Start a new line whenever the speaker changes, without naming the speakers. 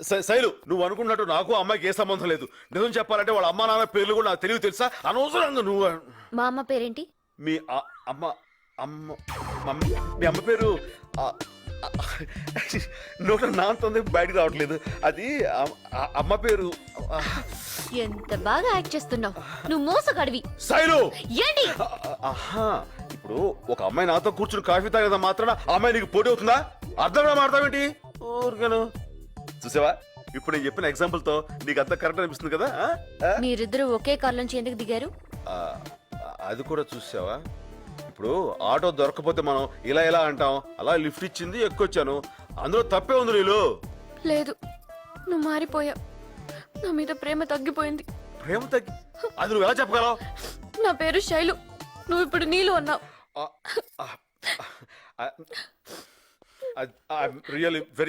శైలు, నువ్వు అనుకున్నట్టు నాకు అమ్మాయికి ఏ సంబంధం లేదు. నిజం చెప్పాలంటే వాళ్ళ అమ్మా నాన్న పేర్లు కూడా నాకు తెలివి తెలుసా? అనవసరంగా నువ్వు
మా అమ్మ పేరేంటి?
మీ అమ్మ అమ్మ మీ అమ్మ పేరు నోట నాంతుంది బయటకు రావట్లేదు. అది అమ్మ పేరు.
ఎంత బాగా యాక్ట్ చేస్తున్నావు. నువ్వు మోసగాడివి.
శైలు,
ఏంటి?
ఆహా, ఇప్పుడు ఒక అమ్మాయి నాతో కూర్చుని కాఫీ తాగేదా మాత్రాన ఆ అమ్మాయి నీకు పోటీ అవుతుందా? అర్థంగా మాడతావేంటి? ఊరికను చూసావా, ఇప్పుడు నేను చెప్పిన ఎగ్జాంపుల్ తో నీకు అంత కరెక్ట్ అనిపిస్తుంది కదా?
మీరిద్దరూ ఒకే కార్ నుంచి ఎందుకు దిగారు?
అది కూడా చూసావా, ఇప్పుడు ఆటో దొరకపోతే మనం ఇలా ఇలా అంటాం, అలా లిఫ్ట్ ఇచ్చింది ఎక్కొచ్చాను, అందులో తప్పే ఉంది. నీళ్ళు
లేదు, నువ్వు మారిపోయావు. నా మీద ప్రేమ తగ్గిపోయింది.
ప్రేమ తగ్గి అది నువ్వు ఎలా చెప్పగలవు?
నా పేరు శైలు, నువ్వు ఇప్పుడు నీళ్ళు అన్నావు.
Really very